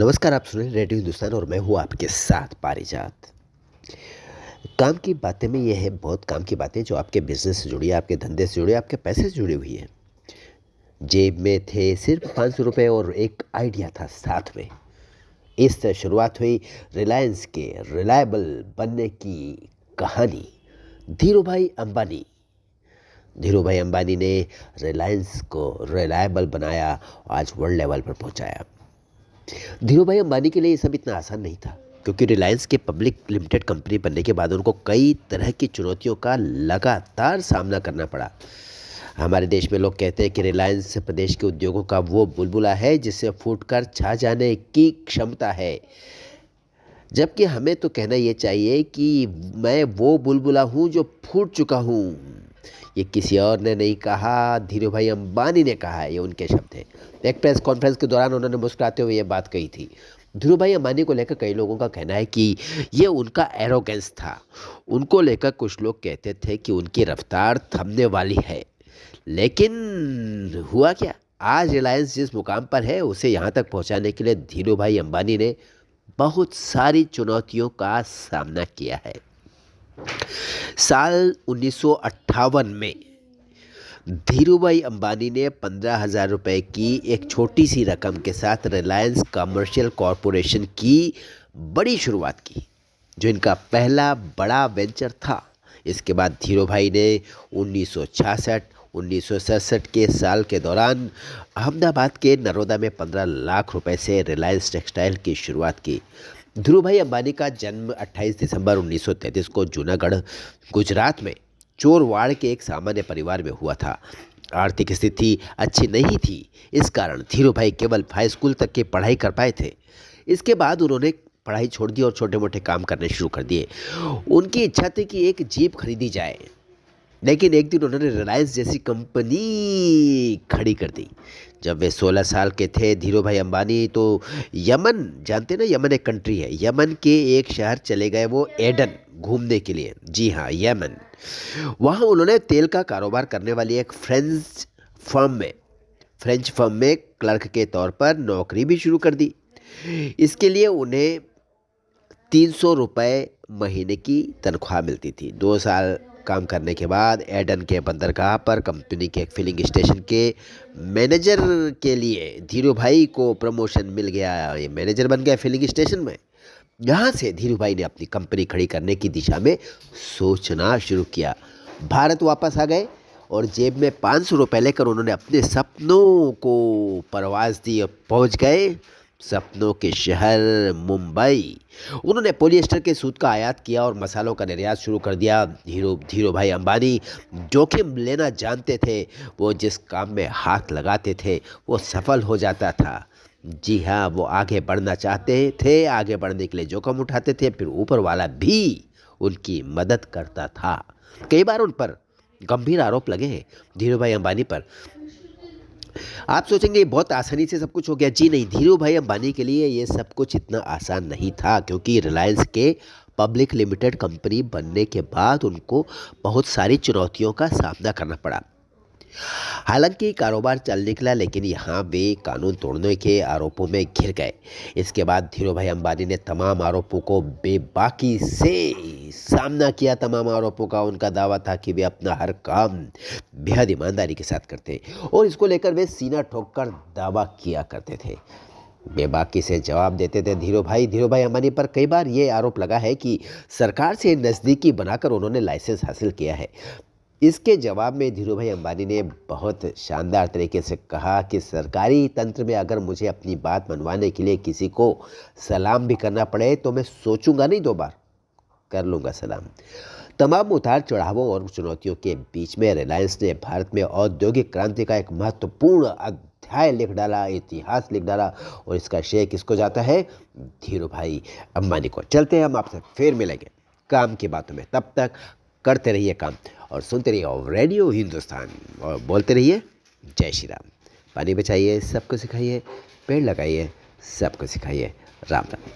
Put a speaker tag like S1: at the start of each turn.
S1: नमस्कार, आप सुन रहे हैं रेडियो हिंदुस्तान और मैं हूँ आपके साथ पारिजात। काम की बातें में ये है, बहुत काम की बातें जो आपके बिज़नेस से जुड़ी है, आपके धंधे से जुड़ी है, आपके पैसे से जुड़ी हुई है। जेब में थे सिर्फ ₹500 और एक आइडिया था साथ में। इस तरह शुरुआत हुई रिलायंस के रिलायबल बनने की कहानी। धीरूभाई अंबानी धीरूभाई अंबानी ने रिलायंस को रिलायबल बनाया, आज वर्ल्ड लेवल पर पहुँचाया। धीरूभाई अंबानी के लिए ये सब इतना आसान नहीं था, क्योंकि रिलायंस के पब्लिक लिमिटेड कंपनी बनने के बाद उनको कई तरह की चुनौतियों का लगातार सामना करना पड़ा। हमारे देश में लोग कहते हैं कि रिलायंस प्रदेश के उद्योगों का वो बुलबुला है जिसे फूटकर छा जाने की क्षमता है। जबकि हमें तो कहना ये चाहिए कि मैं वो बुलबुला हूँ जो फूट चुका हूँ। ये किसी और ने नहीं कहा, धीरूभाई अंबानी ने कहा है, ये उनके शब्द हैं। एक प्रेस कॉन्फ्रेंस के दौरान उन्होंने मुस्कुराते हुए ये बात कही थी। धीरूभाई अंबानी को लेकर कई लोगों का कहना है कि ये उनका एरोगेंस था। उनको लेकर कुछ लोग कहते थे कि उनकी रफ्तार थमने वाली है। लेकिन हुआ क्या? आज रिलायंस जिस मुकाम पर है उसे यहाँ तक पहुँचाने के लिए धीरूभाई अंबानी ने बहुत सारी चुनौतियों का सामना किया है। साल 1958 में धीरूभाई अंबानी ने 15,000 रुपए की एक छोटी सी रकम के साथ रिलायंस कमर्शियल कॉरपोरेशन की बड़ी शुरुआत की, जो इनका पहला बड़ा वेंचर था। इसके बाद धीरूभाई ने 1966 के साल के दौरान अहमदाबाद के नरोदा में 15 लाख रुपए से रिलायंस टेक्सटाइल की शुरुआत की। धीरूभाई अंबानी का जन्म 28 दिसंबर 1933 को जूनागढ़, गुजरात में चोरवाड़ के एक सामान्य परिवार में हुआ था। आर्थिक स्थिति अच्छी नहीं थी, इस कारण धीरूभाई केवल हाई स्कूल तक की पढ़ाई कर पाए थे। इसके बाद उन्होंने पढ़ाई छोड़ दी और छोटे मोटे काम करने शुरू कर दिए। उनकी इच्छा थी कि एक जीप खरीदी जाए, लेकिन एक दिन उन्होंने रिलायंस जैसी कंपनी खड़ी कर दी। जब वे 16 साल के थे, धीरूभाई अंबानी तो यमन, जानते ना, यमन एक कंट्री है, यमन के एक शहर चले गए, वो एडन, घूमने के लिए। जी हाँ, यमन। वहाँ उन्होंने तेल का कारोबार करने वाली एक फ्रेंच फर्म में क्लर्क के तौर पर नौकरी भी शुरू कर दी। इसके लिए उन्हें 300 रुपये महीने की तनख्वाह मिलती थी। 2 साल काम करने के बाद एडन के बंदरगाह पर कंपनी के एक फिलिंग स्टेशन के मैनेजर के लिए धीरूभाई को प्रमोशन मिल गया। ये मैनेजर बन गया फिलिंग स्टेशन में। यहाँ से धीरूभाई ने अपनी कंपनी खड़ी करने की दिशा में सोचना शुरू किया। भारत वापस आ गए और जेब में 500 रुपये लेकर उन्होंने अपने सपनों को परवाज़ दी और पहुँच गए सपनों के शहर मुंबई। उन्होंने पॉलिएस्टर के सूत का आयात किया और मसालों का निर्यात शुरू कर दिया। धीरूभाई अंबानी जोखिम लेना जानते थे। वो जिस काम में हाथ लगाते थे वो सफल हो जाता था। जी हाँ, वो आगे बढ़ना चाहते थे, आगे बढ़ने के लिए जोखिम उठाते थे, फिर ऊपर वाला भी उनकी मदद करता था। कई बार उन पर गंभीर आरोप लगे हैं, धीरूभाई अंबानी पर। आप सोचेंगे बहुत आसानी से सब कुछ हो गया। जी नहीं, धीरूभाई अंबानी के लिए ये सब कुछ इतना आसान नहीं था, क्योंकि रिलायंस के पब्लिक लिमिटेड कंपनी बनने के बाद उनको बहुत सारी चुनौतियों का सामना करना पड़ा। हालांकि कारोबार चल निकला, लेकिन यहाँ वे कानून तोड़ने के आरोपों में घिर गए। इसके बाद धीरूभाई अंबानी ने तमाम आरोपों को बेबाकी से सामना किया। तमाम आरोपों का उनका दावा था कि वे अपना हर काम बेहद ईमानदारी के साथ करते और इसको लेकर वे सीना ठोककर दावा किया करते थे, बेबाकी से जवाब देते थे। धीरूभाई अंबानी पर कई बार ये आरोप लगा है कि सरकार से नज़दीकी बनाकर उन्होंने लाइसेंस हासिल किया है। इसके जवाब में धीरूभाई अंबानी ने बहुत शानदार तरीके से कहा कि सरकारी तंत्र में अगर मुझे अपनी बात मनवाने के लिए किसी को सलाम भी करना पड़े तो मैं सोचूंगा नहीं, 2 बार कर लूँगा सलाम। तमाम उतार चढ़ावों और चुनौतियों के बीच में रिलायंस ने भारत में औद्योगिक क्रांति का एक महत्वपूर्ण अध्याय लिख डाला, इतिहास लिख डाला, और इसका श्रेय किसको जाता है? धीरूभाई अंबानी को। चलते हैं, हम आपसे फिर मिलेंगे काम की बातों में। तब तक करते रहिए काम और सुनते रहिए रेडियो हिंदुस्तान और बोलते रहिए जय श्री राम। पानी बचाइए, सबको सिखाइए, पेड़ लगाइए, सबको सिखाइए। राम राम।